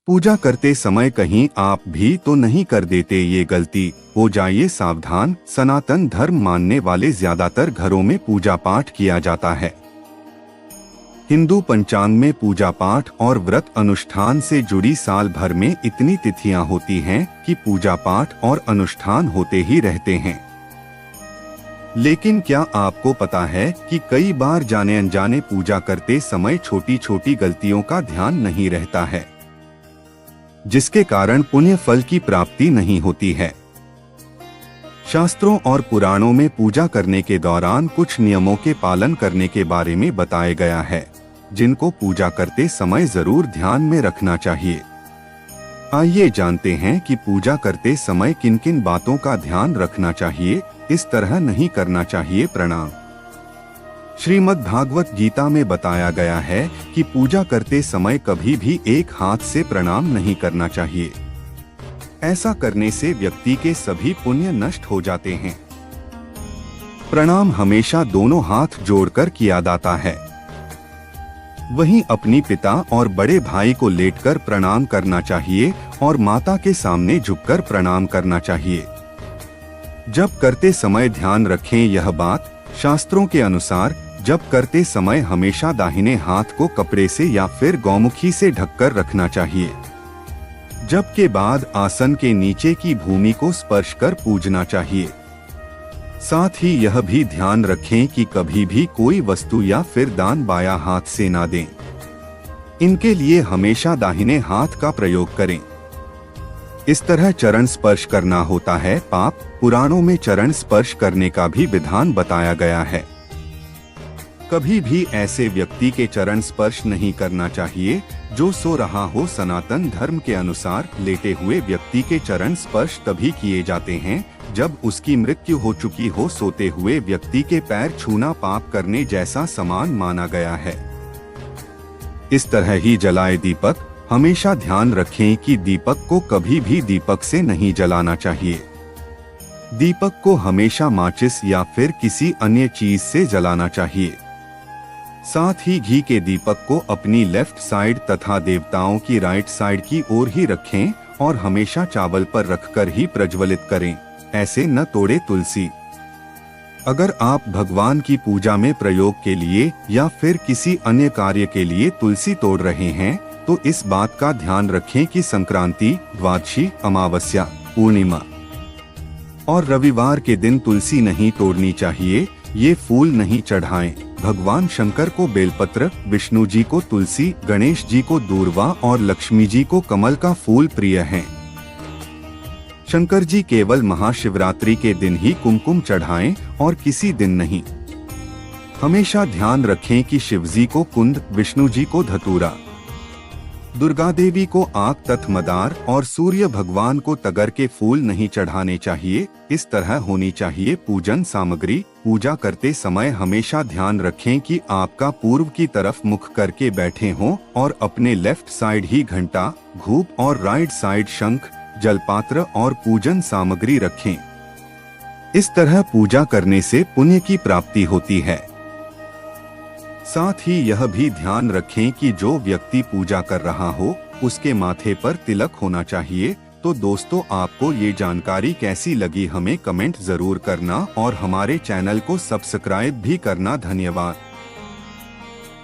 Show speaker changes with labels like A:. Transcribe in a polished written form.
A: पूजा करते समय कहीं आप भी तो नहीं कर देते ये गलती? हो जाइए सावधान। सनातन धर्म मानने वाले ज्यादातर घरों में पूजा पाठ किया जाता है। हिंदू पंचांग में पूजा पाठ और व्रत अनुष्ठान से जुड़ी साल भर में इतनी तिथियां होती हैं कि पूजा पाठ और अनुष्ठान होते ही रहते हैं। लेकिन क्या आपको पता है कि कई बार जाने अनजाने पूजा करते समय छोटी छोटी गलतियों का ध्यान नहीं रहता है, जिसके कारण पुण्य फल की प्राप्ति नहीं होती है। शास्त्रों और पुराणों में पूजा करने के दौरान कुछ नियमों के पालन करने के बारे में बताया गया है, जिनको पूजा करते समय जरूर ध्यान में रखना चाहिए। आइए जानते हैं कि पूजा करते समय किन किन बातों का ध्यान रखना चाहिए, इस तरह नहीं करना चाहिए। प्रणाम। श्रीमद् भागवत गीता में बताया गया है कि पूजा करते समय कभी भी एक हाथ से प्रणाम नहीं करना चाहिए। ऐसा करने से व्यक्ति के सभी पुण्य नष्ट हो जाते हैं। प्रणाम हमेशा दोनों हाथ जोड़कर किया जाता है। वहीं अपनी पिता और बड़े भाई को लेटकर प्रणाम करना चाहिए और माता के सामने झुककर प्रणाम करना चाहिए। जब करते समय ध्यान रखें यह बात, शास्त्रों के अनुसार जब करते समय हमेशा दाहिने हाथ को कपड़े से या फिर गौमुखी से ढककर रखना चाहिए। जब के बाद आसन के नीचे की भूमि को स्पर्श कर पूजना चाहिए। साथ ही यह भी ध्यान रखें कि कभी भी कोई वस्तु या फिर दान बायां हाथ से ना दें। इनके लिए हमेशा दाहिने हाथ का प्रयोग करें। इस तरह चरण स्पर्श करना होता है पाप। पुराणों में चरण स्पर्श करने का भी विधान बताया गया है। कभी भी ऐसे व्यक्ति के चरण स्पर्श नहीं करना चाहिए जो सो रहा हो। सनातन धर्म के अनुसार लेटे हुए व्यक्ति के चरण स्पर्श तभी किए जाते हैं जब उसकी मृत्यु हो चुकी हो। सोते हुए व्यक्ति के पैर छूना पाप करने जैसा समान माना गया है। इस तरह ही जलाए दीपक। हमेशा ध्यान रखें कि दीपक को कभी भी दीपक से नहीं जलाना चाहिए। दीपक को हमेशा माचिस या फिर किसी अन्य चीज से जलाना चाहिए। साथ ही घी के दीपक को अपनी लेफ्ट साइड तथा देवताओं की राइट साइड की ओर ही रखें और हमेशा चावल पर रखकर ही प्रज्वलित करें। ऐसे न तोड़े तुलसी। अगर आप भगवान की पूजा में प्रयोग के लिए या फिर किसी अन्य कार्य के लिए तुलसी तोड़ रहे हैं तो इस बात का ध्यान रखें कि संक्रांति, द्वादशी, अमावस्या, पूर्णिमा और रविवार के दिन तुलसी नहीं तोड़नी चाहिए। ये फूल नहीं चढ़ाएं। भगवान शंकर को बेलपत्र, विष्णु जी को तुलसी, गणेश जी को दूर्वा और लक्ष्मी जी को कमल का फूल प्रिय हैं। शंकर जी केवल महाशिवरात्रि के दिन ही कुमकुम चढ़ाएं और किसी दिन नहीं। हमेशा ध्यान रखें कि शिव जी को कुंद, विष्णु जी को धतूरा, दुर्गा देवी को आक तथ मदार और सूर्य भगवान को तगर के फूल नहीं चढ़ाने चाहिए। इस तरह होनी चाहिए पूजन सामग्री। पूजा करते समय हमेशा ध्यान रखें कि आपका पूर्व की तरफ मुख करके बैठे हों और अपने लेफ्ट साइड ही घंटा, धूप और राइट साइड शंख, जलपात्र और पूजन सामग्री रखें। इस तरह पूजा करने से पुण्य की प्राप्ति होती है। साथ ही यह भी ध्यान रखें कि जो व्यक्ति पूजा कर रहा हो उसके माथे पर तिलक होना चाहिए। तो दोस्तों, आपको ये जानकारी कैसी लगी हमें कमेंट जरूर करना और हमारे चैनल को सब्सक्राइब भी करना। धन्यवाद।